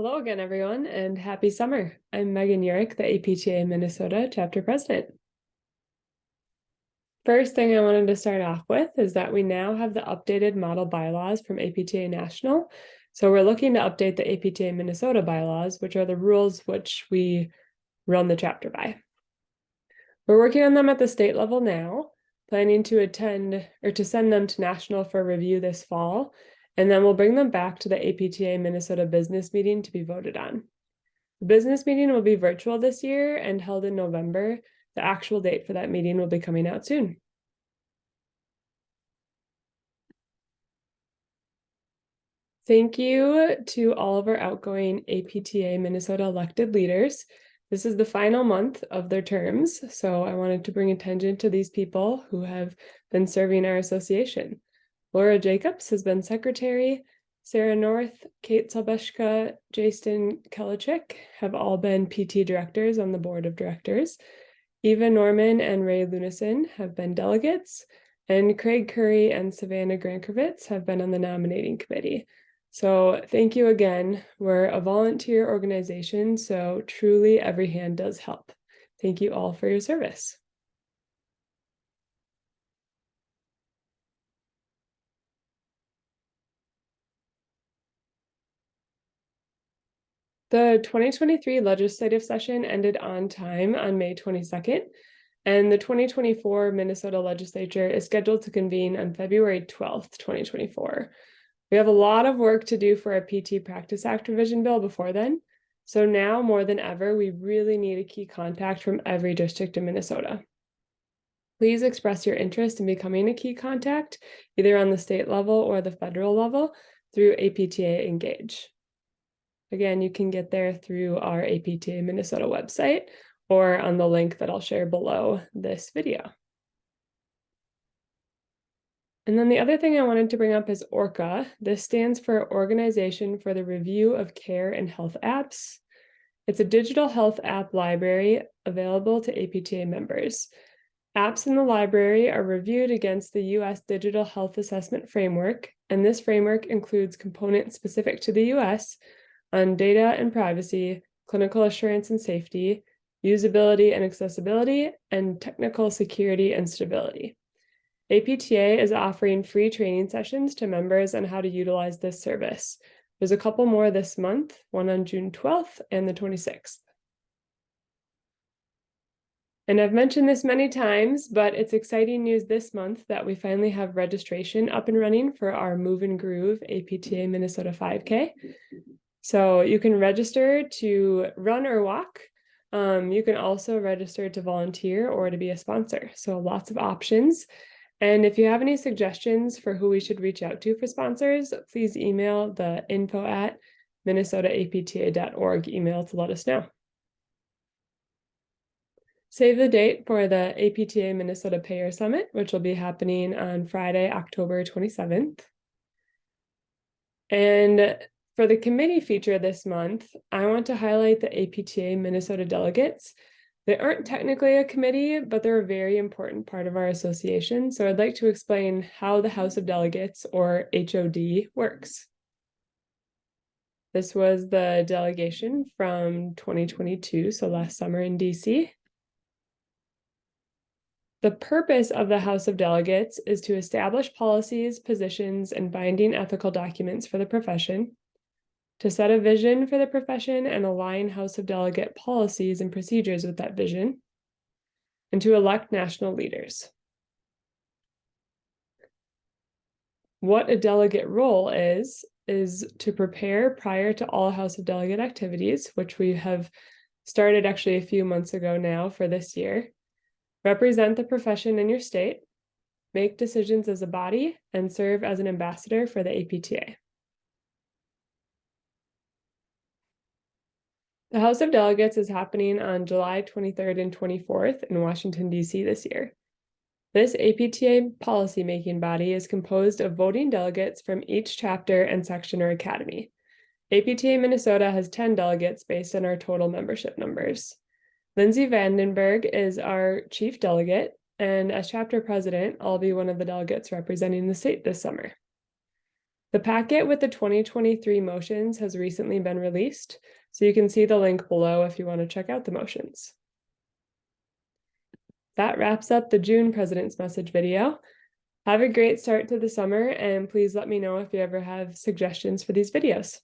Hello again, everyone, and happy summer. I'm Megan Urich, the APTA Minnesota chapter president. First thing I wanted to start off with is that we now have the updated model bylaws from APTA National. So we're looking to update the APTA Minnesota bylaws, which are the rules which we run the chapter by. We're working on them at the state level now, planning to attend or to send them to national for review this fall, and then we'll bring them back to the APTA Minnesota business meeting to be voted on. The business meeting will be virtual this year and held in November. The actual date for that meeting will be coming out soon. Thank you to all of our outgoing APTA Minnesota elected leaders. This is the final month of their terms, so I wanted to bring attention to these people who have been serving our association. Laura Jacobs has been secretary. Sarah North, Kate Salbeshka, Jason Kelichik have all been PT directors on the board of directors. Eva Norman and Ray Lunison have been delegates, and Craig Curry and Savannah Grankovitz have been on the nominating committee. So thank you again. We're a volunteer organization, so truly every hand does help. Thank you all for your service. The 2023 legislative session ended on time on May 22nd, and the 2024 Minnesota legislature is scheduled to convene on February 12th, 2024. We have a lot of work to do for our PT Practice Act revision bill before then. So now more than ever, we really need a key contact from every district in Minnesota. Please express your interest in becoming a key contact, either on the state level or the federal level, through APTA Engage. Again, you can get there through our APTA Minnesota website or on the link that I'll share below this video. And then the other thing I wanted to bring up is ORCA. This stands for Organization for the Review of Care and Health Apps. It's a digital health app library available to APTA members. Apps in the library are reviewed against the U.S. Digital Health Assessment Framework, and this framework includes components specific to the U.S. on data and privacy, clinical assurance and safety, usability and accessibility, and technical security and stability. APTA is offering free training sessions to members on how to utilize this service. There's a couple more this month, one on June 12th and the 26th. And I've mentioned this many times, but it's exciting news this month that we finally have registration up and running for our Move and Groove APTA Minnesota 5K. So you can register to run or walk. You can also register to volunteer or to be a sponsor. So lots of options. And if you have any suggestions for who we should reach out to for sponsors, please email the info@minnesotaapta.org email to let us know. Save the date for the APTA Minnesota Payer Summit, which will be happening on Friday, October 27th. And for the committee feature this month, I want to highlight the APTA Minnesota delegates. They aren't technically a committee, but they're a very important part of our association. So I'd like to explain how the House of Delegates, or HOD, works. This was the delegation from 2022, so last summer in DC. The purpose of the House of Delegates is to establish policies, positions, and binding ethical documents for the profession, to set a vision for the profession and align House of Delegate policies and procedures with that vision, and to elect national leaders. What a delegate role is to prepare prior to all House of Delegate activities, which we have started actually a few months ago now for this year, represent the profession in your state, make decisions as a body, and serve as an ambassador for the APTA. The House of Delegates is happening on July 23rd and 24th in Washington, D.C. this year. This APTA policymaking body is composed of voting delegates from each chapter and section or academy. APTA Minnesota has 10 delegates based on our total membership numbers. Lindsay Vandenberg is our chief delegate, and as chapter president, I'll be one of the delegates representing the state this summer. The packet with the 2023 motions has recently been released, so you can see the link below if you want to check out the motions. That wraps up the June President's Message video. Have a great start to the summer, and please let me know if you ever have suggestions for these videos.